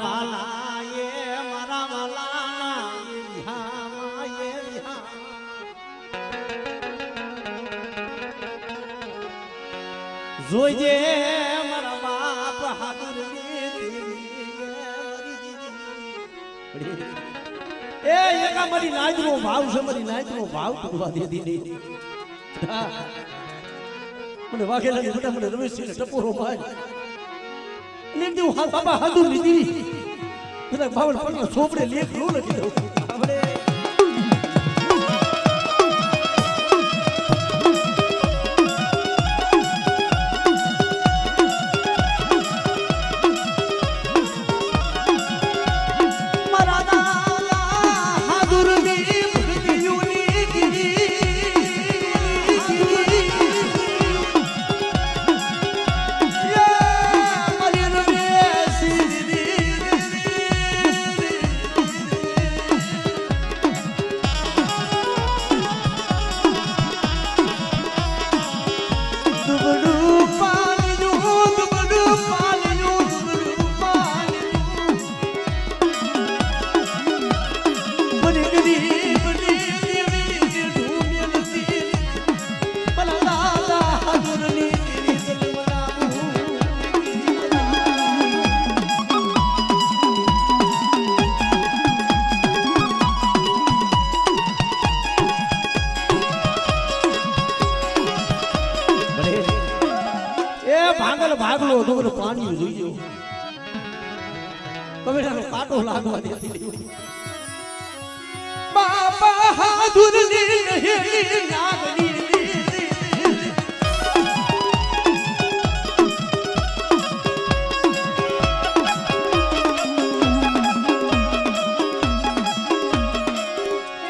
વાલા એ મારા વાલાના જોઈજે મારા બાપ હાથર એ એકા મારી નાચનો ભાવ છે, મારી નાચનો ભાવ તૂટવા દેતી નહીં. મને વાઘેલા બેટા મને રમેશસિંહ ટપોરો માર એક દી હું બાબા હાથું લીધી કદાચ બાવળ પણ છોપડે લેખ નો લખી દઉં. આપણે ભાગલો ડુંગર પાણી જોઈજો કમેડાનો કાંટો લાગવા દેતી બાપા હાદુર ની નહેલી નાગની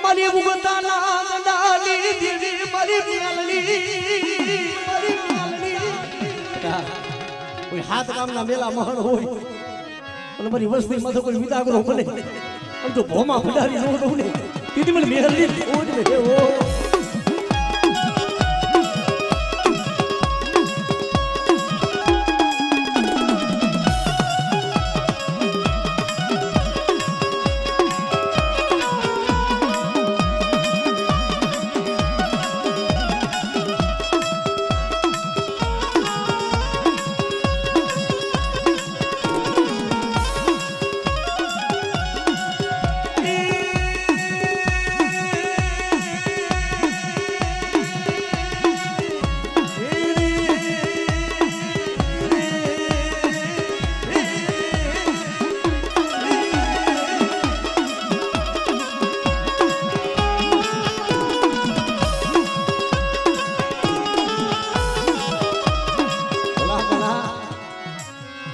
મારી મુગતા નાગ ડાલી દેવી મારી મ્યાલની કોઈ હાથ કામના મેલા મહણ હોય અને મારી વસ્તી માં કોઈ વિદાગરો બને અને જો ભોમાં ફડારી ન દઉં ને તેથી મને મેહરલી ઓજ મે ઓ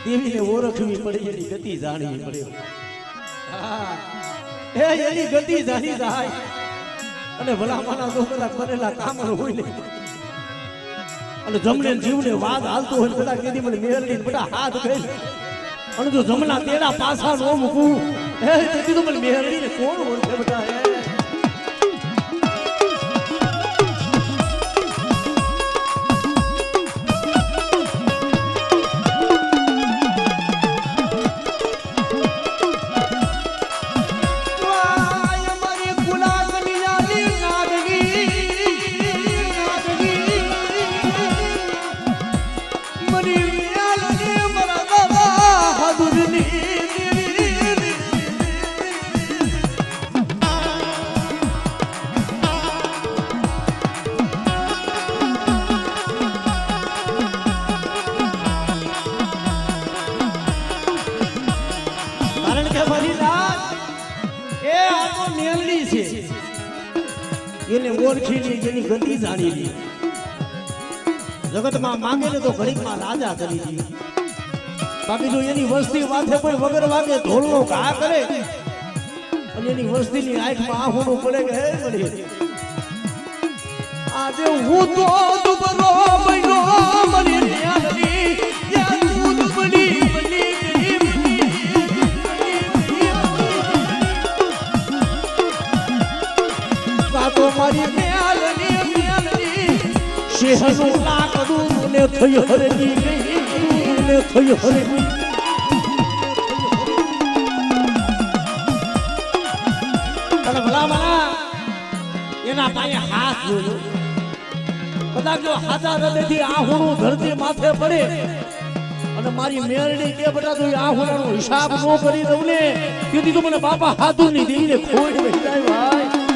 દેવીને ઓળખવી પડે, એની ગતિ જાણવી પડે. એ એની ગતિ જાણી જાય અને ભલામાના છોકરા કરેલા કામ હોય ને અને જમણે જીવને વાદ હાલતો હોય બધા કેદી મને મેળવી બધા હાથ ગઈ અને જો જમણા તેડા પાછા નો મૂકું હે તેથી તો મને મેળવી ને કોણ ઓળખે બધા હે એને ઓળખી લી જેની ગતિ જાણી લી જગતમાં માંગે ને તો ઘડીકમાં રાજા કરી દી બાકી જો એની વસ્તી વાથે કોઈ વગર વાગે ઢોલનો ઘા કરે અને એની વસ્તીની આંખમાં આહુડું પડે કે હે મળી આજે હું તો દુબરો બન્યો મળી ન્યાની યા તું દુબડી બની તો મારી મ્યાલની શેહનું લાકડું ને થયો હરની ને થયો હરની એના પાસે હાથ જોયો કદાચ જો હાથા હૃદયથી આ હુણું ધરતી માથે પડે અને મારી મેરડી કે બેટા તું આ હુણાનો હિસાબ નો કરી દઉં ને તેથી તો મને બાપા હાથું ની દેવીને ખોઈ બેઠી જાય ભાઈ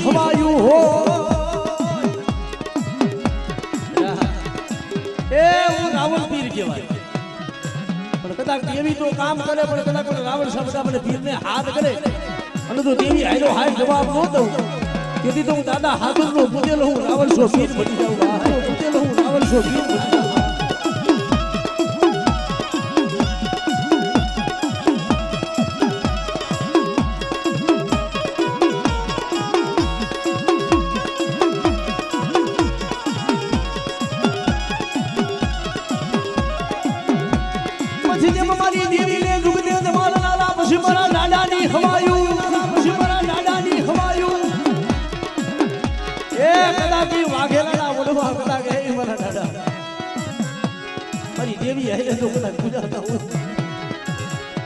હવાયું હો એ હું રાવણ પીર કહેવાય પણ કદાચ દેવી તો કામ કરે પણ કદાચ રાવણ સાહેબ મને પીરને હાથ કરે અને તો દેવી હાયરો હાય જવાબ ન દઉં તેથી તો હું દાદા હાથનો પૂજેલો હું રાવણ સો પીર બની જાઉં પૂજેલો હું રાવણ સો પીર બની જાઉં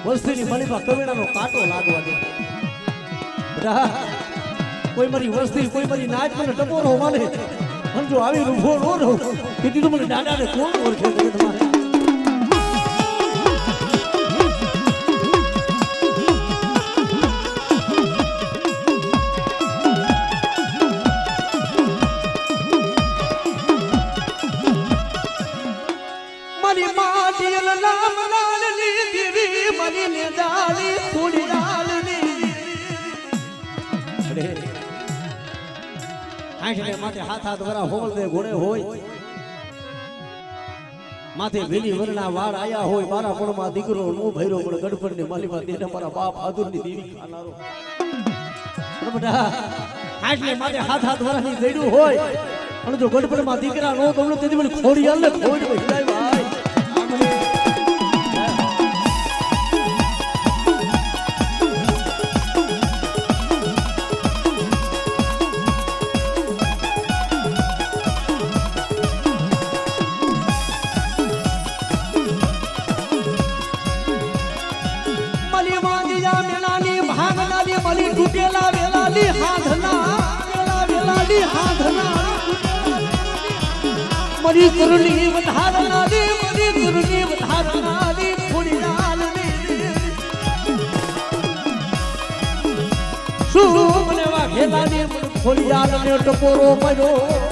વસ્તીની માલિકા કવેડાનો કાંટો લાગવા દે કોઈ મારી વસ્તી કોઈ મારી નાચ મને ટપોરો માને પણ જો આવી રૂભો નો રહું કીધું તો મને દાદાને કોણ ઓળખે તમારે માથે હાથ હાથ વરા હોલ દે ઘોડે હોય માથે વેલી વરના વાળ આયા હોય મારા પણમાં દીકરો નો ભૈરો પણ ગડપડ ને માલીમાં દેને મારા બાપ આદુર ની દેવી ખાનારો બટા હાટલે માથે હાથ હાથ વરાની જડ્યું હોય અને જો ગડપડ માં દીકરા નો તમલો તેથી મને ખોડી આલે ખોડી ભઈલાય ભાઈ મરી કરુણી વધારના દે મરી કરુણી વધારના દે થોડી લાલ દે શું મને વાઘેલા દે થોડી લાલ ને ટપોરો પડ્યો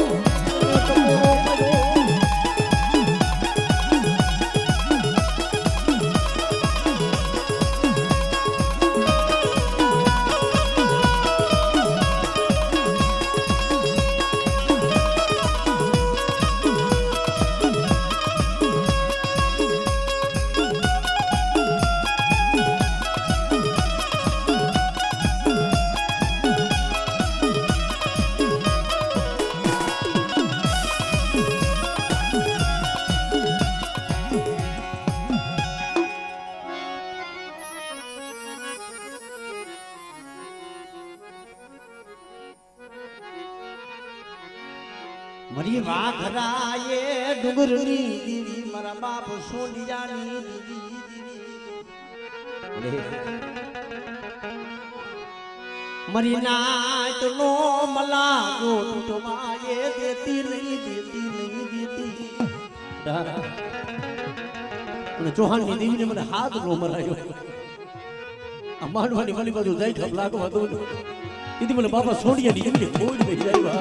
મરી વાઘરાએ ડુંગરની દીવી મારા બાપ સોડિયાની દીવી મરી નાચ નો મલા ગોટ માએ દેતી નહીં અને ચૌહાણની દીવીને મને હાથ નો મરાયો આ માંડવાની મલી બાજુ જઈ ઠપ લાગવા દો દીદી મને બાપા સોડિયાની દીવીને ખોજ દઈ જાય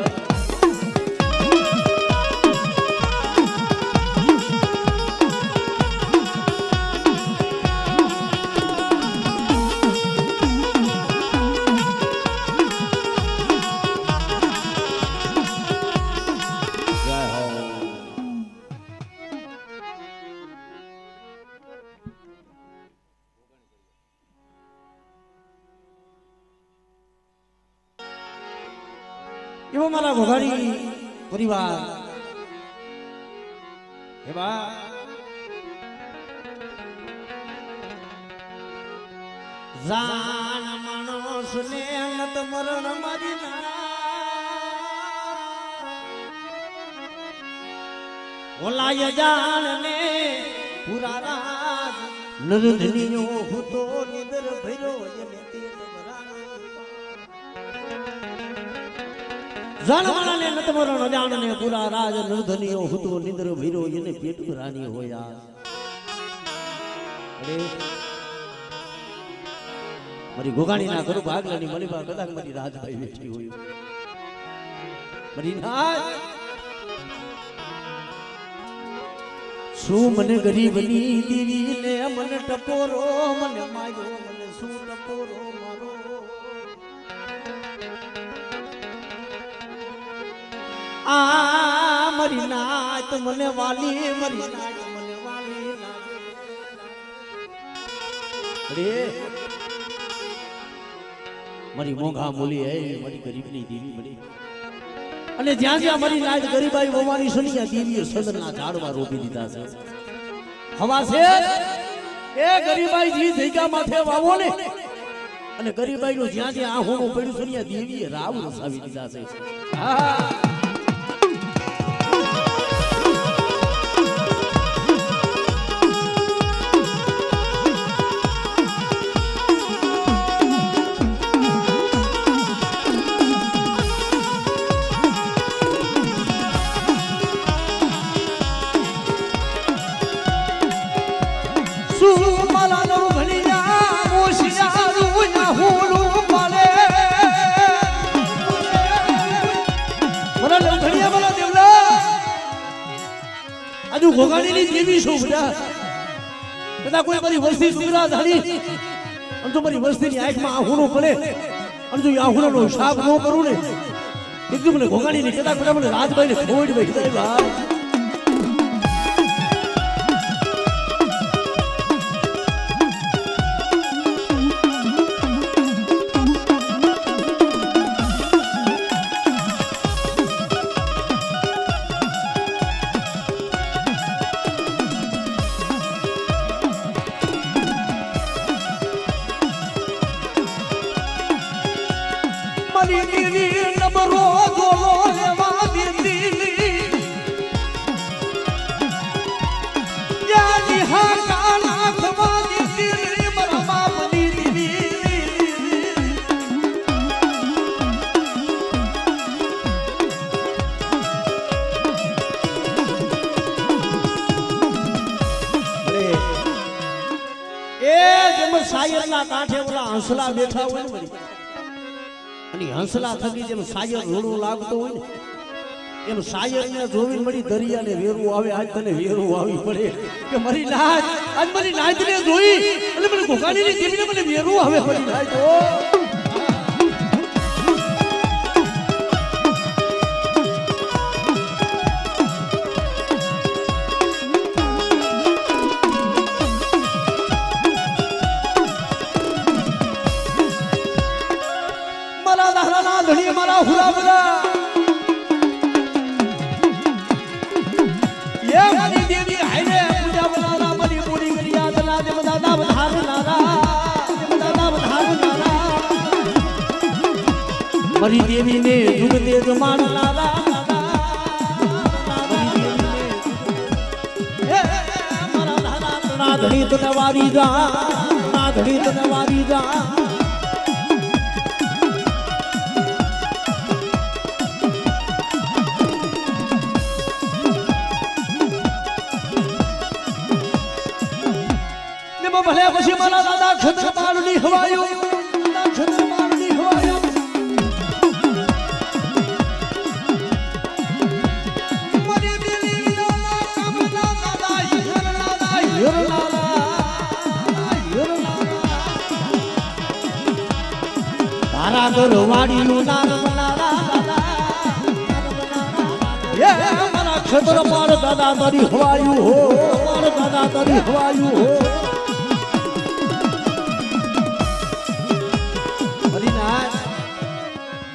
એવો મારા ઘોઘાડી પરિવાર હે બા જાન માણસ ને અનત મરણ મારી ઓલાય જાન ને પૂરા રાજ નરધણીઓ હુતો નિદર ભર્યો એને તેલ ભરાણો જાન માણા ને અનત મરણ જાન ને પૂરા રાજ નરધણીઓ હુતો નિદર ભર્યો એને પેટ ભરાણી હોયા અરે મારી ગોગાણી ના કરું ભાગલાની મલીબા કદાચ મારી રાજભાઈ બેઠી હોય મારી નાય શું મને ગરીબની દીવી ને મને ટપોરો મને માયો મને શું ટપોરો મારો આ મારી નાત મને વાલી મારી નાત મને વાલી અરે મારી મોંઘા મૂલી હે મારી ગરીબની દીવી મળી અને જ્યાં જ્યાં મારી નાત ગરીબાઈ હોવાની સુનિયા દીવીએ સદરના ઝાડવા રોપી દીધા છે હવા છે એ ગરીબાઈ જી જગ્યા માથે વાવો ને અને ગરીબાઈ નું જ્યાં જ્યાં આ હોમો પડ્યું સુનિયા દેવીએ રાવ રસાવી દીધા છે હા ગોગાણીની દેવી શું બધા કદા કોઈ મારી વસ્તી સુગરા ધાડી અને તો મારી વસ્તીની આંખમાં આહુણો પડે અને જો આહુણોનો હિસાબ ન કરું ને એકદમ મને ગોગાણીની કદા કદા મને રાજભાઈને ખોડી ભાઈ ભાઈ સાયરના કાંઠે ઓલા હંસલા બેઠા હોય ને અને હંસલા થકી જેમ સાયર રોડું લાગતો હોય ને એમ સાયર ને જોવી મળી દરિયા ને વેરું આવે આજ તને વેરું આવી પડે કે મારી નાચ આજ મારી નાચ ને જોઈ એટલે મને ગોગાણી ની દેવીને મને વેરું આવે મારી નાચ ધણી મારા હુરા બધા એ મારી દેવી હાઈરે પૂજા બનારા મારી પૂરી કર્યા તના દેવ દાદા વધાર નારા દેવ દાદા વધાર નારા મારી દેવી ને જુગ તેજ માન નારા મારા નારા તના ધણી તને વારી જા ના ધણી તને વારી જા ભલે પછી મારા દાદા ક્ષત્રપાલ ની હવાયું ક્ષત્રપાલ ની હવાયું મારી દિલી ના કામના દાદા તારા દરવાડી નું નામ નારા દાદા એ મારા ક્ષત્રપાલ દાદા તારી હવાયું હો મારા દાદા તારી હવાયું હો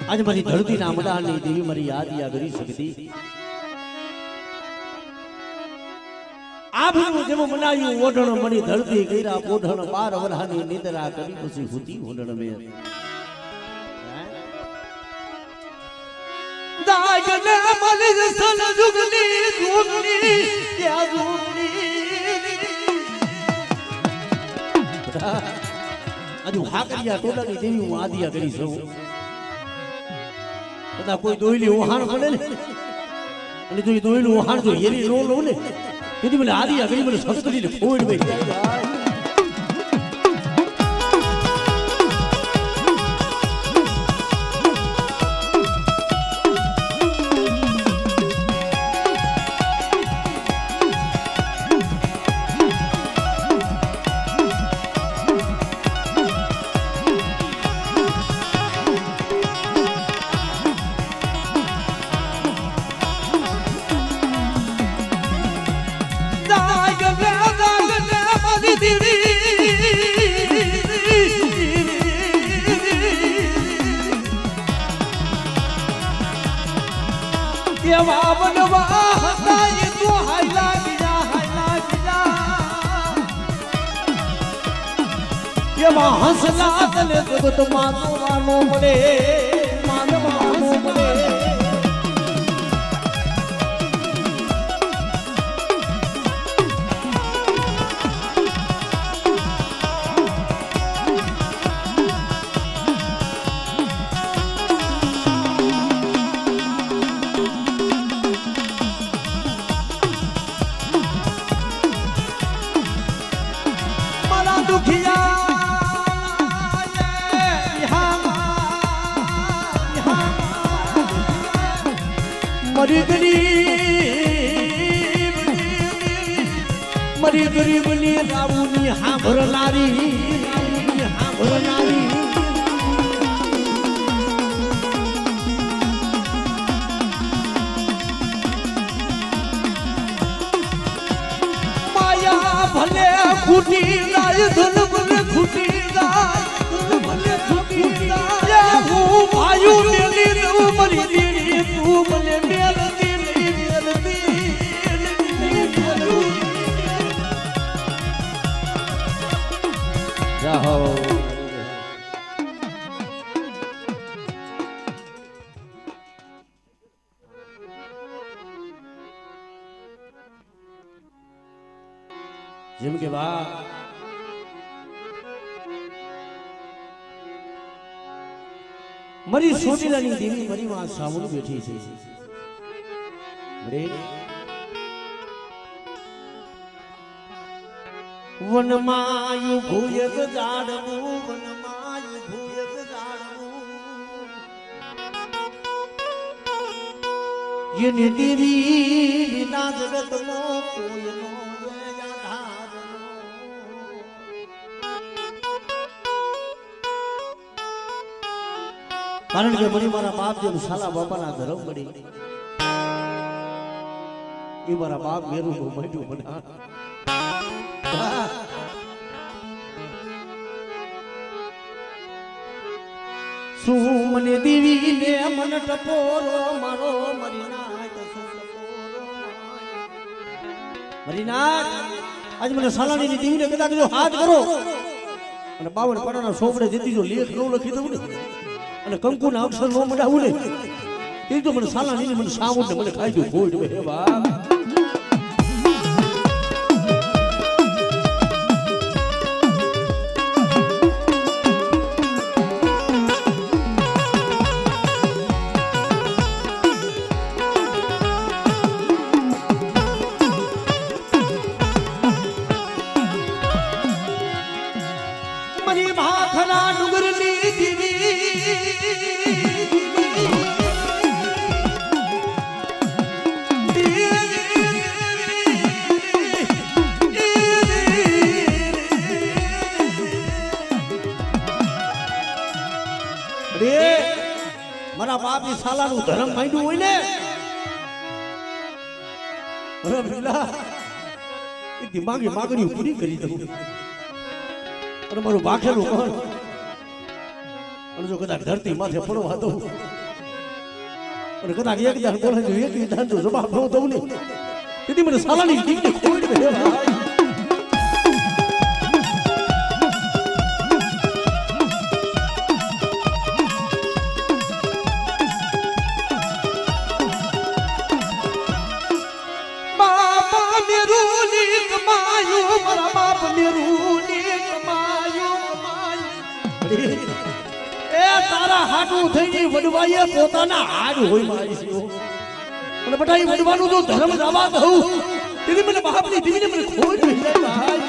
आज मारी धरती ना मदानी देवी मारी याद या गरी सकती આભનું જેમ મનાયું ઓઢણ મણી ધરતી ગઈરા ઓઢણ 12 વરહાની નિદ્રા કરી પછી હુતી ઓઢણ મે દાગને મલી સલ જુગની જુગની ત્યાં જુગની આજુ હાકરિયા ટોડાની દેવી હું આદિયા કરી છું બધા કોઈ દોઈલી ઓહાણ પડે ને અને જો દોઈલું ઓહાણ જો હેરી નો લો ને તેથી મને આદિયા કરી મને સંસ્કૃતિને ખોડ ભાઈ હસલા તને જગત માનવાનો મળે માનવાનો મળે મારા દુખિયા મરી ગરીબની રાવુની હાંભરનારી માયા ભલે ખૂટી જાય ધન ભલે ખૂટી જાય ધન ભલે ખૂટી જાય હું ભાયું મેલી દઉં મરી દીડી તું મને મેલતી જાહો જેમ કે બા મારી સોટીલાની દેવી મારી માં સામું બેઠી છે વનમાયું ભૂયક ઝાડવું વનમાયું ભૂયક ઝાડવું એની દેવી વિના જગતનો કોઈનો આધાર કારણ કે મને મારા બાપ જેમ સાલા બાપાના ધર્મ મળી એ મારા બાપ મેરું બહુ મોટું બના શું મને દેવી ને મન ટપોરો મારો મરીનાથ આજ મને સાલાની દેવી ને કદાચ જો હાથ કરો અને 52 પાડાના સોપડે જેથી જો લેખ નો લખી દઉં ને અને કંકુના અક્ષર નો મડાવું ને એ તો મને સાલાની મને સામું ને મને ખાઈ ગયું ભોડ હે બા મારા બાપ ની સાલાનું ધર્મ માંડ્યું હોય ને અરે બિલા એ દિમાગી માગણી પૂરી કરી દઉં અને મારું બાખેલું કર અને જો કદાચ ધરતી માથે પડવા દઉં અને કદાચ એક દાન બોલે એક દાન જો જવાબ ન દઉં ને તેથી મને સાલાની દીકરી ખોટ ગઈ ભાઈ. બાપા મેરુની કમાયું મારા બાપ મેરુની કમાયું એ તારા હાટું થઈને વડવાઈએ પોતાના હાડ હોય મારી છે અને બટા એ વડવાનું જો ધર્મ જવા દઉં તેથી મને બાપની દીકરીને મને ખોટ ગઈ ભાઈ.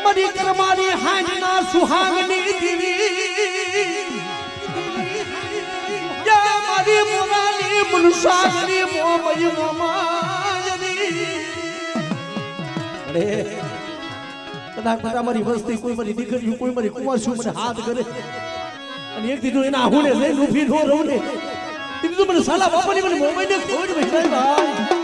મારી કરમારી હાજના સુહાગની દીવી યા મારી મોરાની મનુષાગની મોમય મોમાયની અરે કદાચ બધા મારી વસ્તી કોઈ મારી દીકરીઓ કોઈ મારી કુંવર શું મને હાથ કરે અને એક દીધું એના હુણે લઈને ઊભી નો રહું ને દીધું મને સાલા બાપાની મને મોબાઈલને ખોટ ગઈ ભાઈ.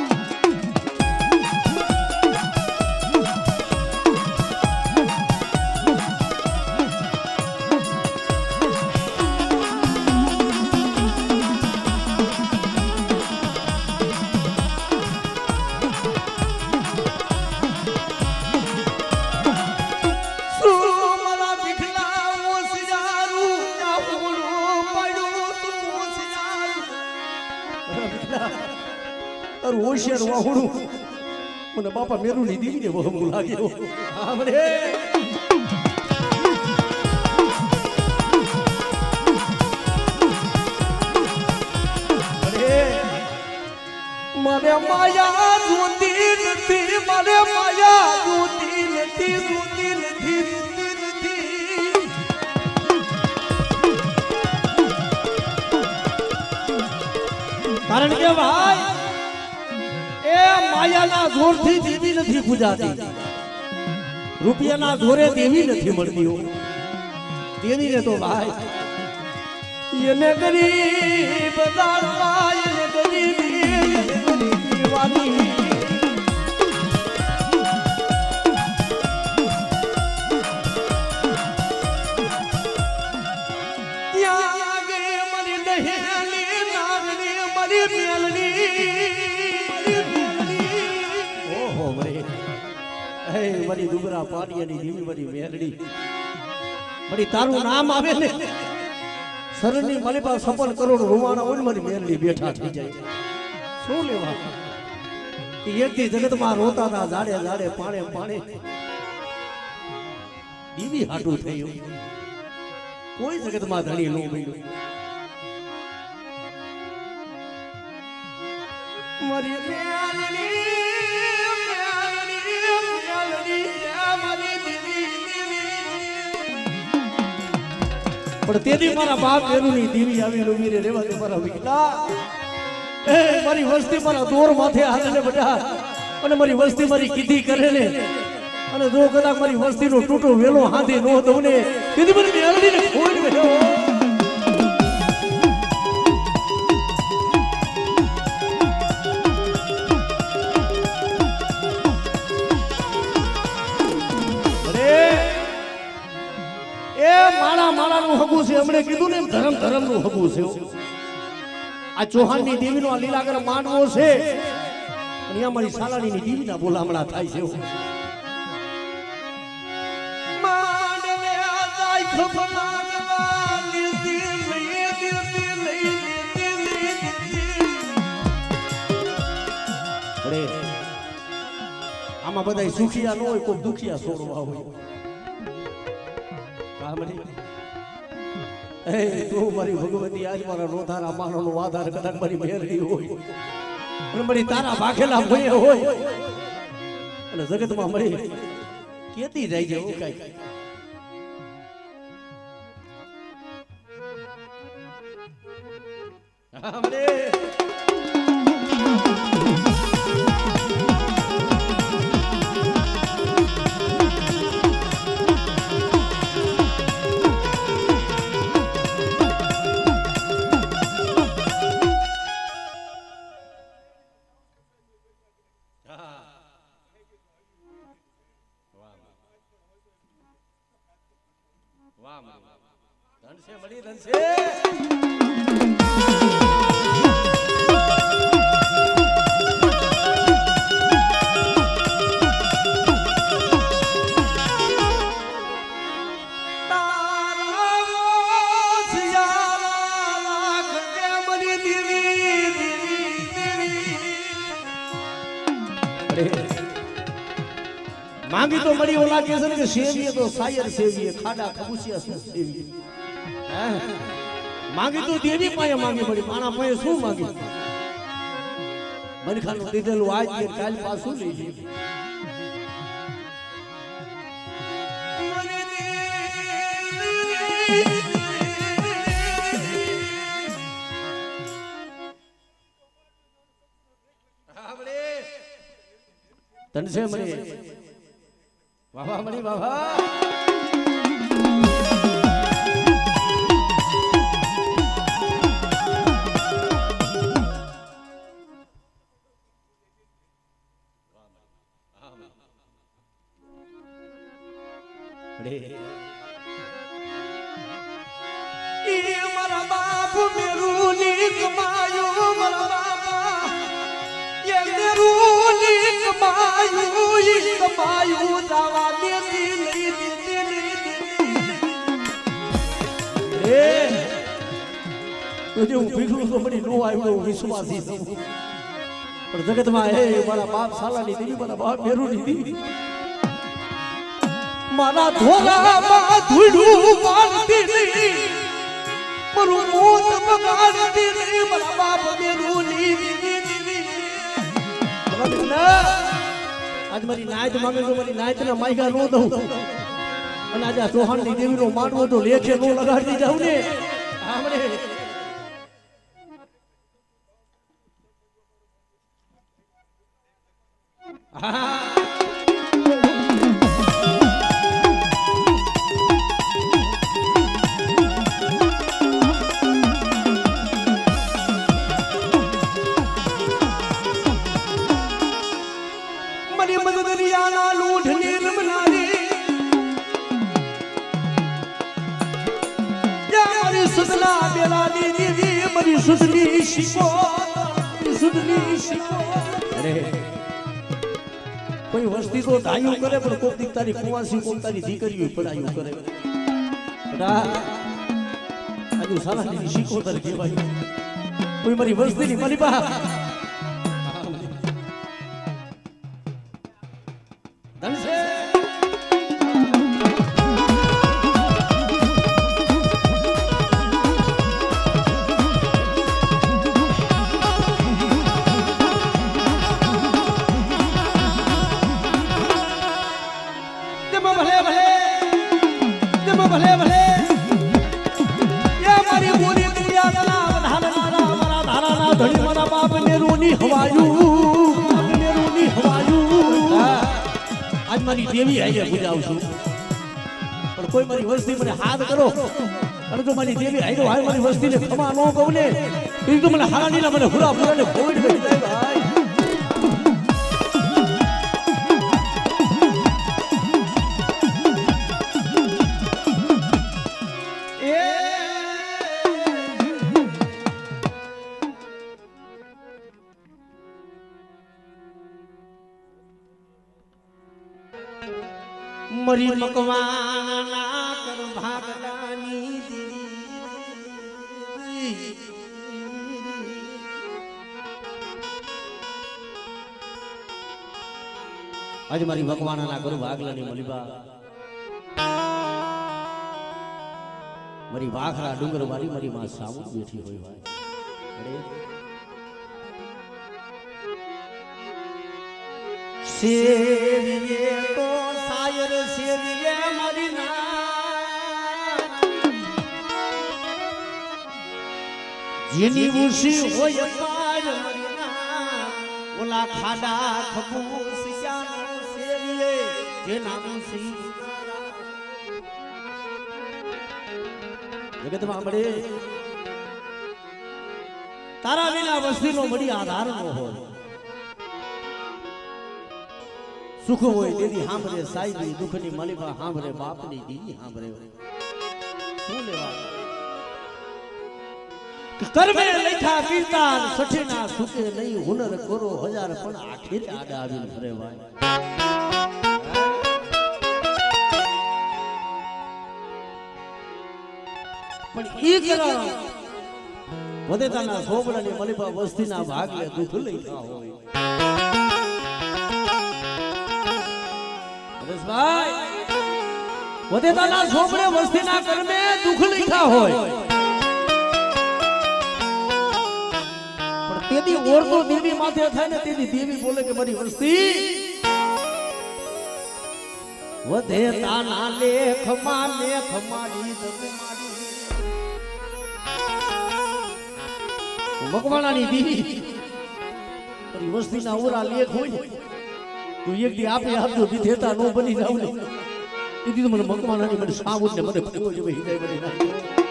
તારું હોશિયાર વાહુડું મને બાપા મેરુની દીકરીને વહમું લાગ્યો. હા મને મારે માયા જોતી નથી મારે માયા જોતી નથી જોતી નથી જોતી નથી કારણ કે ભાઈ એ માયાના જોરથી દેવી નથી પૂજાતી, રૂપિયાના જોરે દેવી નથી મળતી. દેવીને તો ભાઈ એને ગરીબ દાળવા એને ગરીબી દીવાની ત્યાં ગઈ મારી દહેલી નાગણી મારી મેલની ઓહો ભાઈ હે મારી ડુબરા પાડિયાની દેવી મારી મેરડી મારી તારું નામ આવે ને શરણની મારી પાસે સફળ કરોડ રૂવાના હોય મારી મેરડી બેઠા થઈ જાય. શું લેવા એકથી જગતમાં રોતા હતા જાડે જાડે પાણે પાણે દીવી હાટું થયું કોઈ જગતમાં ધણી નો મળ્યું. મારી મેલની મારી દીવી પણ તેથી મારા બાપ મેરુની દેવી આવી લોમી રે રેવા દે મારા વિકલા. એ મારી વસ્તી મારા દોર માથે હાલે ને બેટા અને મારી વસ્તી મારી કીધી કરે ને અને જો કદાચ મારી વસ્તીનો તૂટો વેલો હાથી નો દઉં ને તેથી મને મેરડીને ખોટ ગયો. માળાનું હગું છે હમણે કીધું ને ધર્મ ધર્મનું હગું છે. આ ચૌહાણની દેવીનો આ લીલાગર માંડવો છે અને અહીંયા મારી સાલાણીની દેવીના બોલામણા થાય છે. માંડવે આજાય ખભલાગવા લીધી લઈ અરે આમાં બધા સુખિયા ન હોય કોઈ દુખિયા છોડવા હોય. તું મારી ભગવતી આજ મારા રોધારા માનો આધાર કદાચ મારી મેરડી હોય અને મારી તારા ભાખેલા ભય હોય અને જગતમાં મળી કેતી જાય છે એવું કઈ. વાહ ધન છે મળી ધન છે માંગી તો મળી ઓલા કે છે કે સેવીએ તો સાયર સેવીએ ખાડા ખબુસિયા શું સેવીએ માંગી તો દેવી પાસે માંગી મળી માણા પાસે શું માંગી મનખાનું દીધેલું આજ કે કાલ પાછું લઈ લે તન છે મળી વાહ મળી વાહ મારા બાપ મેરું ની કમાયું મારા બાપા એ મેરું ની કમાયું દાવા દેતી નહીં તુજે હું ભીખું તો મળી નો આવ્યો વિશ્વાસી છું પણ જગતમાં હે મારા બાપ સાલાની દીદી મારા બાપ મેરુની દીદી મારા ધોરામાં ધૂળું મારતી નહીં મારું મોત બગાડતી નહીં મારા બાપ મેરું ની આજ મારી નાયત માંગે તો મારી નાયત ના માયગા નો દઉં અને આજે ચૌહાણ ની દેવી નો માંડવો તો લેખે નો લગાડી જાઉં ને આપણે મરી મદદરિયાના લૂઢ નિર્મલાની યા મારી સુદના બેલાની દેવી મારી સુદની શિકો અરે કોઈ વસ્તી તો ધાયું કરે પણ કોક દીક તારી કુવાસી કોક તારી દીકરીઓ પડાયું કરે બટા આજુ સાલાની શીખોતર કહેવાય કોઈ મારી વસ્તીની મારી બા ધન છે ભલે ભલે યા મારી બોરી દુનિયા ના મારા ધારાના ધણી મારા બાપ મેરુની હવાયું આજ મારી દેવી આઈને પૂજાવું છું પણ કોઈ મારી વસ્તી મને હાથ કરો અને જો મારી દેવી આઈને હાય મારી વસ્તીને ખમા ન કહું ને એ તો મને હારાનીના મને હુરા પુરાને ભોઈડ કરી દે ભાઈ મરી મકવાના કર ભાગલાની દીદી આજે મારી મકવાના કર ભાગલાની મલીબા મારી વાખરા ડુંગર વાળી મારી માં સામુ બેઠી હોય ભાઈ સેવીએ તો સાયર સેવીએ મારી જેની ઉસી હોય પાર મારી ઓલા ખાડા ખબૂસિયા સેવીએ જેના ઉસી જગતમાં મળે તારા વિના વસ્તીનો મળી આધાર નો હોય સુખ હોય તેની હાંભરે સાઈબી દુઃખની મલીબા હાંભરે બાપની દી હાંભરે શું લેવા કર્મે લેખા પીતા સઠીના સુકે નહીં હુનર કરો હજાર પણ આખીર આડા આવીને ફરે ભાઈ પણ ઈ કરા વધેતાના સોબડાની મલિપા વસ્તીના ભાગલે દુઃખ લઈતા હોય હરેશભાઈ વધેતાના સોબડે વસ્તીના કર્મે દુઃખ લઈતા હોય તેથી ઓરતો દેવી માથે થાય ને તેથી દેવી બોલે કે મારી વસ્તી વધે તાના લેખ માડી મકવાણાની દેવી મારી વસ્તીના ઓરા લેખ હોય તું એક દી આપે આપજો દીધેતા નો બની જાવ ને તેથી તો મને મકવાણાની મને સાબુત ને મને ભેગો જ હિદાય બની નાખ્યો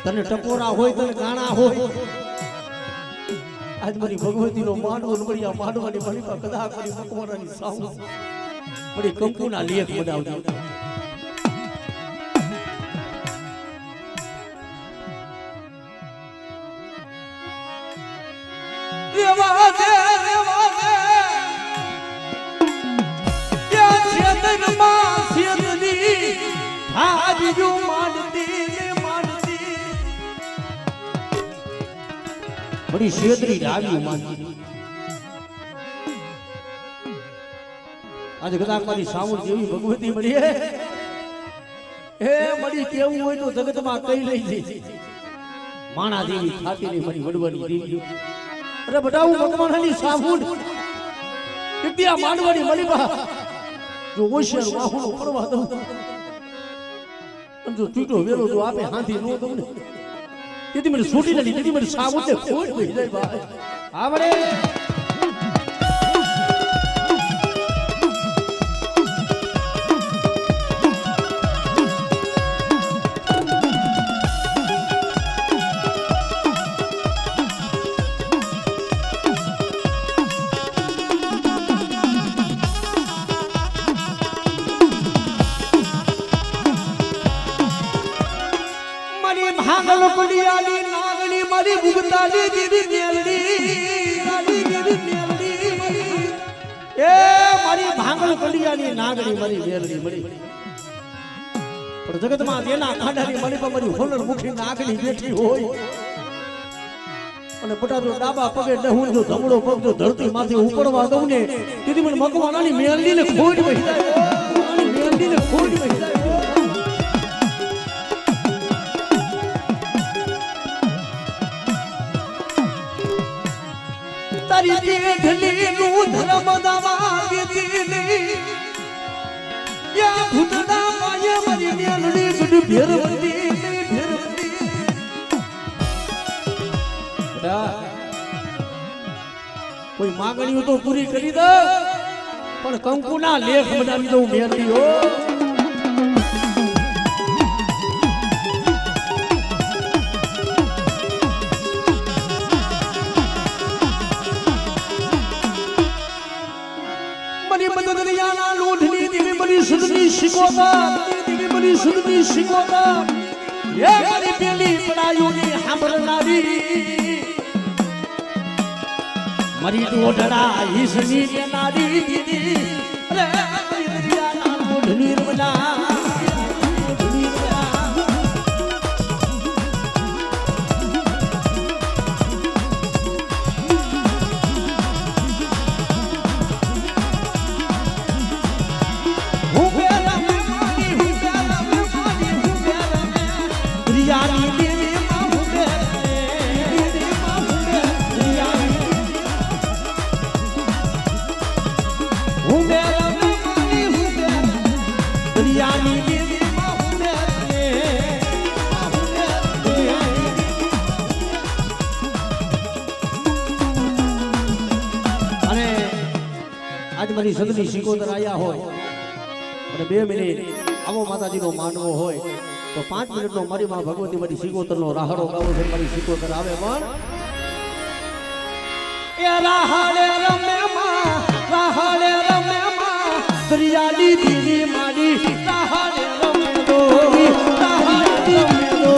તને ટકોરા હોય તને ગાણા હોય આજ મારી ભગવતીનો માંડવો મળ્યા માંડવાની મલિપા કદા કરી મકવાણાની સાઉન્ડ બડી કંકુના લેખ બનાવજો રેવા દે યા છેતરમાં છેતની હાજુ માંડતી બડી શેદરી ડાવી માનતી આજે કદાચ મારી સામુર જેવી ભગવતી મળી હે મળી કેવું હોય તો જગતમાં કઈ લઈ જઈ માણા દેવી ખાતી નહીં મારી વડવાની દેવી અરે બટાવું ભગવાનની સામુર કેટલી માંડવાની મળી બા જો હોશિયાર વાહુનો પડવા દઉં જો તૂટો વેલો જો આપે હાથી નો દઉં ને તેથી મને છૂટી નથી તેથી મને સાબુતે ખોટ ગઈ જાય ભાઈ આવડે ભાગલ પડિયાની નાગણી મારી ભૂગતાની દીદી મેલડી એ મારી ભાંગલ પડિયાની નાગણી મારી મેલડી મળી પણ જગતમાં તેના ખાડાની મળી પર મારી હોનર મુખી નાગણી બેઠી હોય અને બટાટો ડાબા પગે ડહું જો ધમડો પગ જો ધરતી માંથી ઉપડવા દઉં ને તેથી મને મકવાણાની મેલડીને ખોટ વહી જાય મેલડીને ખોટ વહી જાય તારી દેઢલી નું ધર્મ દવા દીધી યા ભૂતના માયા મારી મેલડી સુડ ભેરવતી કોઈ માંગણીઓ તો પૂરી કરી દો પણ કંકુના લેખ બનાવી દઉં મેલડી હો સુધની શીખોતા એ મારી પેલી પડાયુની સાંભળનારી મારી દોઢડા ઈસની દેનારી દીદી અરે મારી દરિયાના મોઢની રમલા દરિયા આજ મારી સદની શિકોતર આયા હોય અને 2 મિનિટ આવો માતાજીનો માનવો હોય તો 5 મિનિટનો મારી માં ભગવતી મારી શિકોતરનો રાહડો ગાવો છે મારી શિકોતર આવે પણ એ રાહડે રમે માં દરિયાની દીદી મારી રાહડે રમે દો રાહડે રમે દો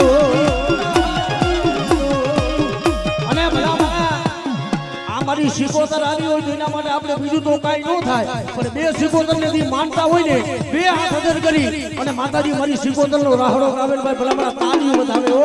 અને ભલા આ મારી શિકોતર આવી હોય તો એના માટે આપણે બીજું તો કાંઈ ન થાય પણ 2 શિકોતરને દી માનતા હોય ને 2 હાથ અદર કરી અને માતાજી મારી શિકોતરનો રાહડો ગાવે ને ભાઈ ભલા મારા તાળીઓ બતાવે ઓ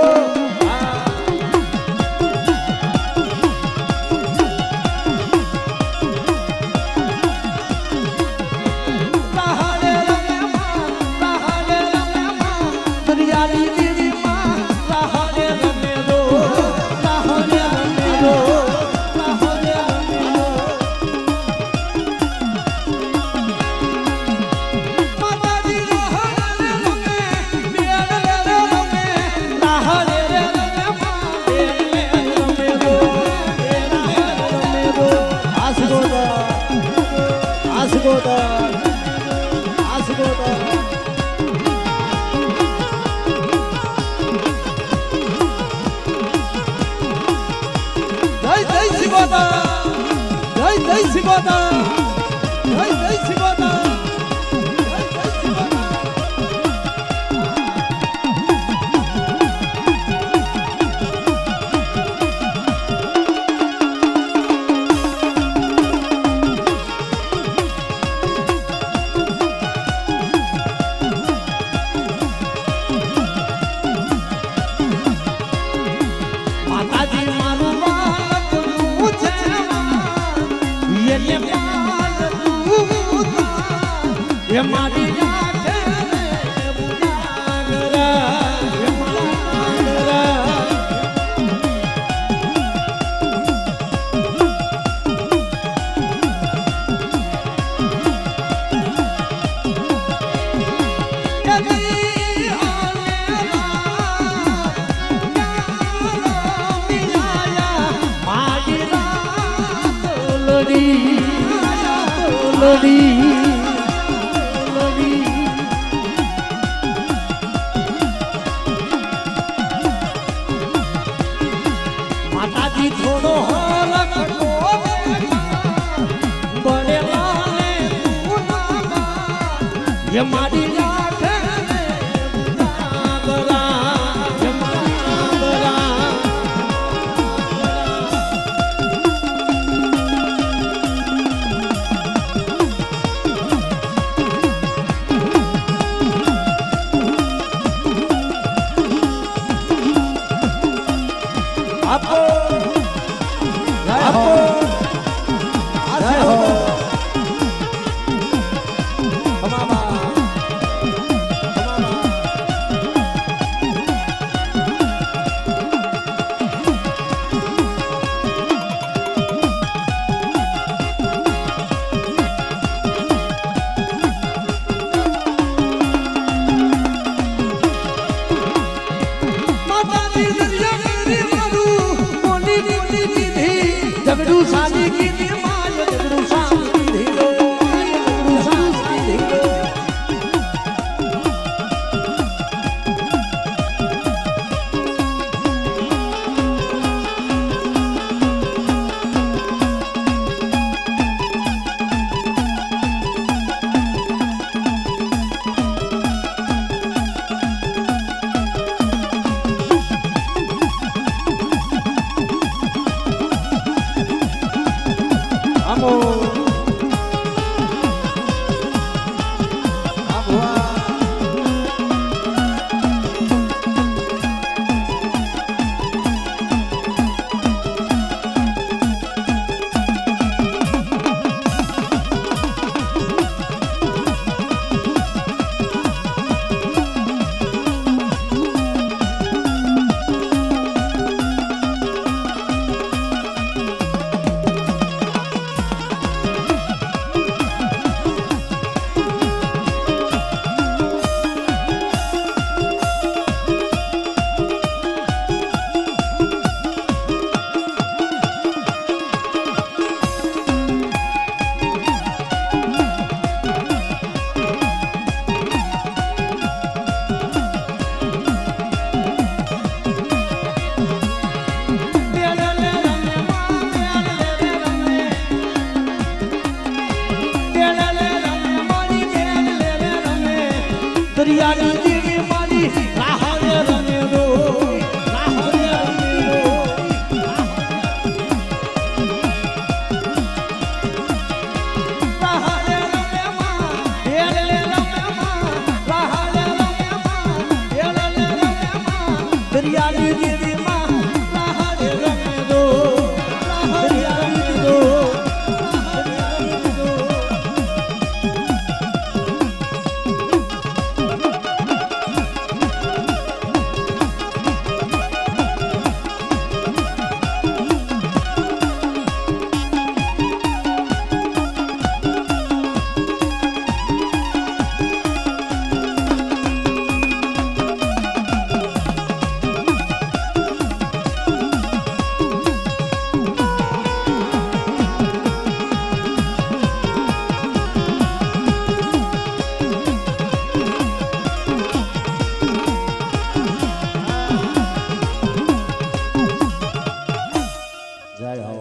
માતાજી થોડો મારી દરિયાની દેવી મારી રાહે રમે રો રાહે રમે રો રાહે રમે માં એલે રમે માં રાહે રમે માં એલે રમે માં દરિયાની દેવી માં રાહે રમે રો દરિયાની રો જય હો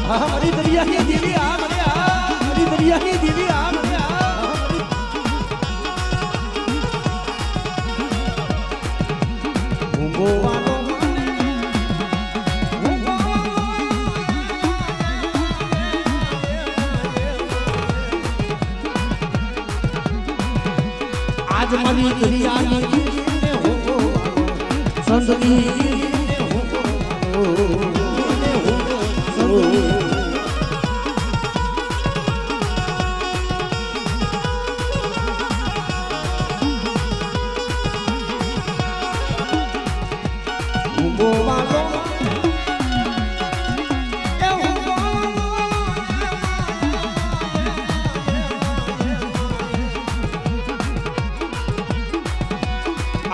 મારી દરિયાની દેવી આ મને આ મારી દરિયાની દેવી આ મને આ ઊંઘોવાનો આજ મારી દરિયાની દેવીને ઊંઘોવાનો સંતની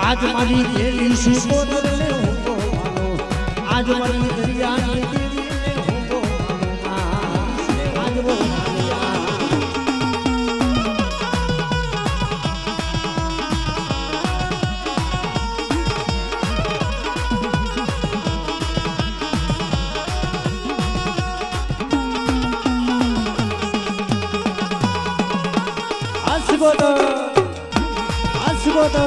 આજ મારી દેવી શિકોતરને ઊંઘો માનો આજ મારી દરિયાની દેવીને ઊંઘો માનો આજ વો આશગોતો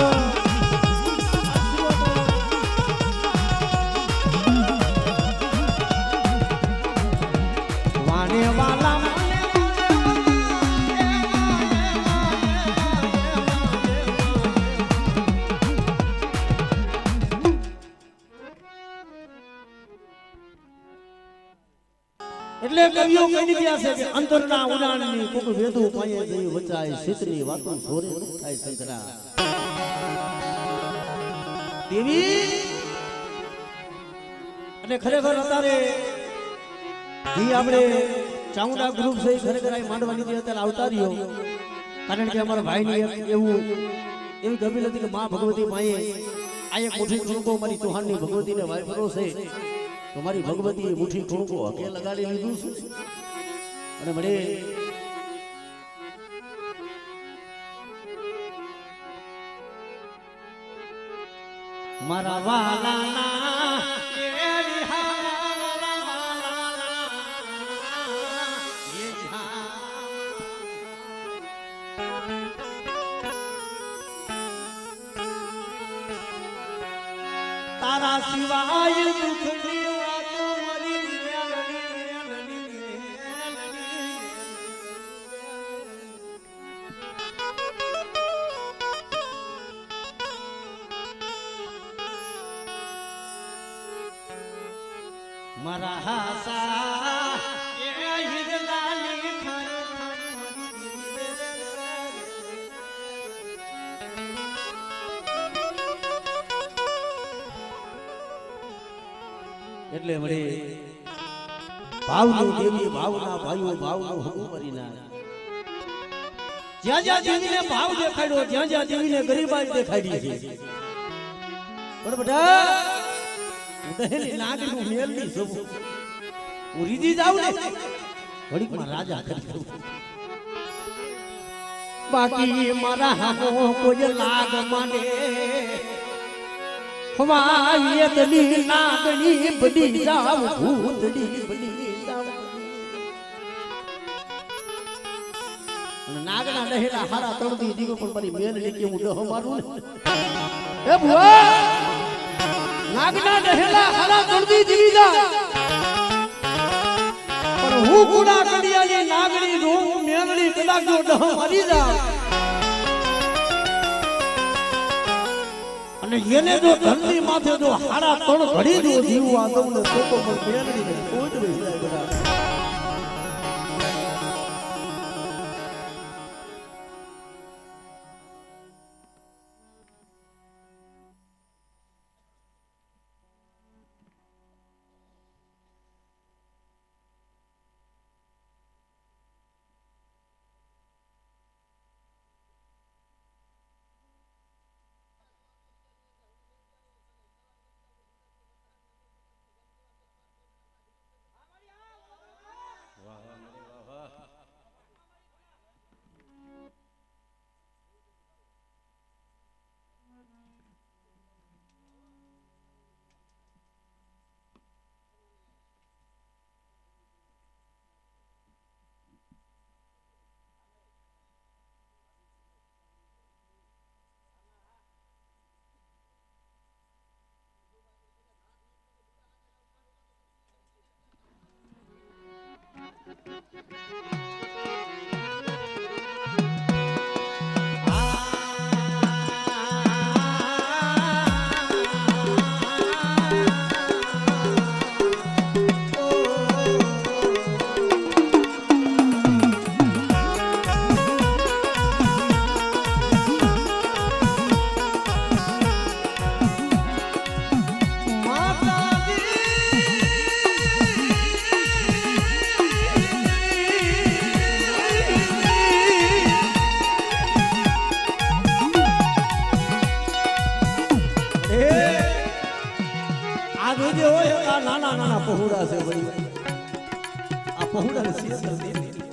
વાને વાલા એટલે કવિઓ કહી ગયા છે કે અંતરના ઉડાણની કોક વેદુ પાયે જઈ વચાય શીતની વાતો છોરે થાય સંતરા દેવી અને ખરેખર અત્યારે ઈ આપણે ચામુંડા ગ્રુપ છે ખરેખર આ માંડવાની જે અત્યારે આવતા રહ્યો કારણ કે અમારા ભાઈની એક એવી ગમીલ હતી કે માં ભગવતી પાયે આ એક મુઠ્ઠી કુણકો મારી ચૌહાણની ભગવતીને વાયફરો છે તો મારી ભગવતી મુઠ્ઠી કુણકો હકે લગાડી લીધું છે અને મને મારા વાલાના તારા સિવાય દુઃખની વાતો મરી મારા હાસા એ હિરલાની એટલે મળે ભાવનું દેવી ભાવના ભાઈઓ ભાવનું હકું કરી ના જ્યાં જ્યાં દેવીને ભાવ દેખાડ્યો જ્યાં જ્યાં દેવીને ગરીબાઈ દેખાડી છે પણ બેટા ઉડેલી નાગનું મેલની સબુ હું રીજી જાઉં ને ઘડીકમાં રાજા કરી દઉં બાકી મારા હામો કોઈ લાગ માંડે વાયતની નાગણી બની જાવ ભૂતડી બની જાવ અને નાગના ડહેરા હારા તળદી દીવો પણ મારી મેલડી કે હું ડહ મારું ને એ ભુવા નાગના ડહેલા હારા તળદી દીવી જા પણ હું ગુડા કડિયાની નાગણી રૂમ મેલડી કદાચ જો ડહ મારી જા અને એને જો ધનની માથે જો હારા તણ ઘડી જો જીવવા દઉં ને તો પણ મેલડી ને કોઈ જ રહી જાય બધા નાના નાના પહોળા છે ભાઈ આ પહોળા